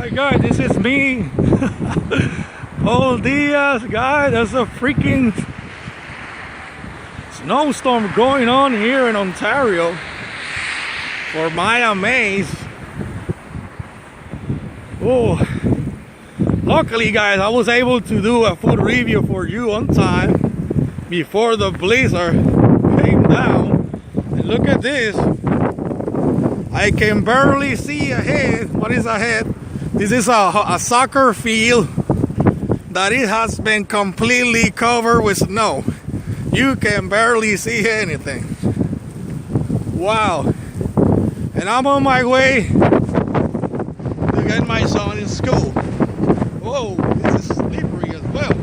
Alright guys, this is me. Oh dias, guys, there's a freaking snowstorm going on here in Ontario. For my amaze. Oh, luckily guys, I was able to do a food review for you on time before the blizzard came down. And look at this. I can barely see ahead. What is ahead? This is a soccer field that it has been completely covered with snow. You can barely see anything. Wow. And I'm on my way to get my son in school. Whoa, this is slippery as well.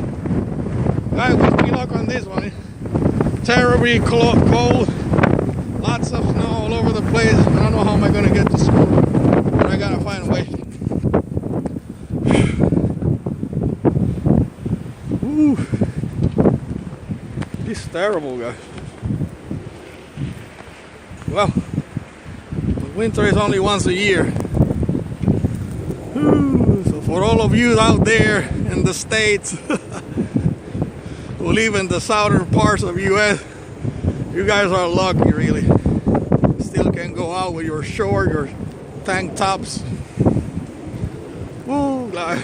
Guys, wish me luck on this one. Terribly cold. Lots of snow all over the place. I don't know how am I going to get to school, but I gotta find a way. Ooh. This is terrible, guys. Well, the winter is only once a year. Ooh. So for all of you out there in the States who live in the southern parts of US, you guys are lucky, really. Still can go out with your short, your tank tops. Woo! Let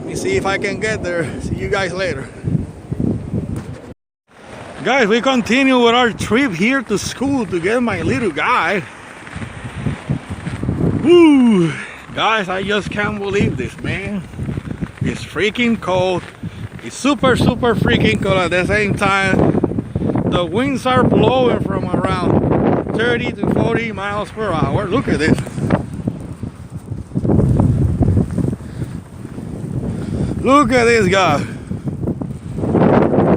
me see if I can get there. See you guys later. Guys, we continue with our trip here to school to get my little guy. Woo! Guys, I just can't believe this, man. It's freaking cold. It's super freaking cold at the same time. The winds are blowing from around 30 to 40 miles per hour. Look at this. Look at this guy.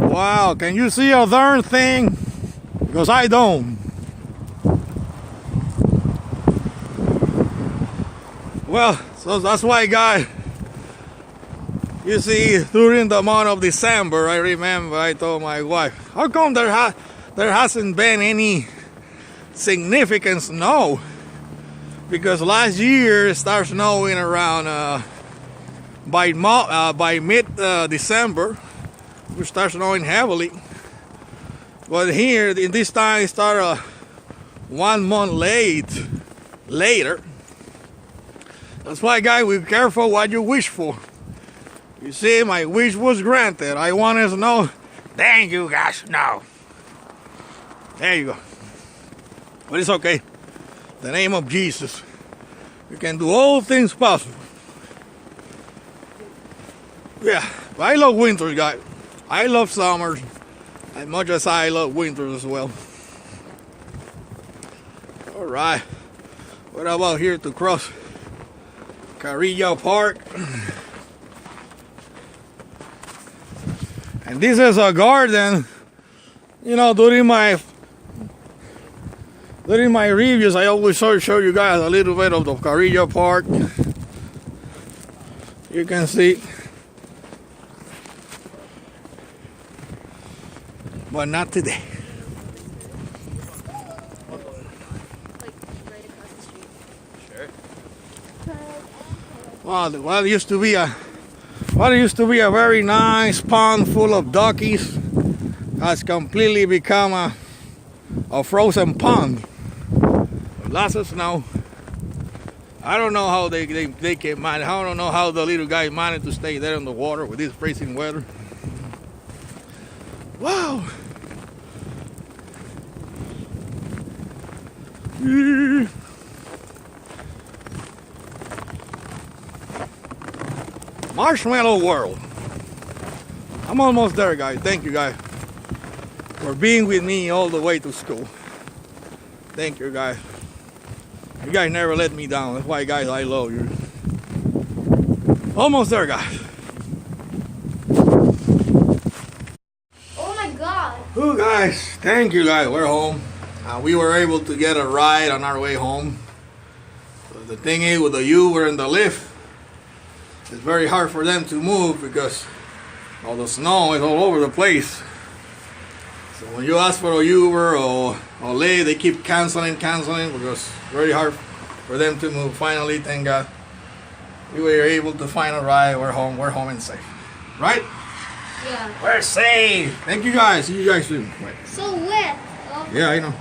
Wow, can you see a darn thing? Because I don't. Well, so that's why, guys, you see, during the month of December, I remember I told my wife, how come there hasn't been any significant snow? Because last year it started snowing around by mid-December. We start snowing heavily. But here, in this time, it started 1 month later. That's why, guys, be careful what you wish for. You see, my wish was granted. I wanted snow. Thank you, guys. No. There you go. But it's okay. In the name of Jesus, we can do all things possible. Yeah, but I love winters, guys. I love summers as much as I love winters as well. All right. What about here to cross Carrillo Park? And this is a garden. You know, during my reviews, I always show you guys a little bit of the Carrillo Park. You can see, but not today. Sure. Well, what used to be a very nice pond full of duckies has completely become a frozen pond. Lots of snow. I don't know how they can manage. I don't know how the little guy managed to stay there in the water with this freezing weather. Wow. Marshmallow World. I'm almost there, guys. Thank you, guys, for being with me all the way to school. Thank you, guys. You guys never let me down. That's why, guys, I love you. Almost there, guys. Oh my God. Oh, guys. Thank you, guys. We're home. We were able to get a ride on our way home. So the thing is, with the Uber and the Lyft, it's very hard for them to move because all the snow is all over the place. So when you ask for a Uber or Lyft, they keep canceling because it's very hard for them to move. Finally, thank God, we were able to find a ride. We're home and safe. Right? Yeah. We're safe. Thank you guys. See you guys soon. Bye. So wet. Oh. Yeah, I know.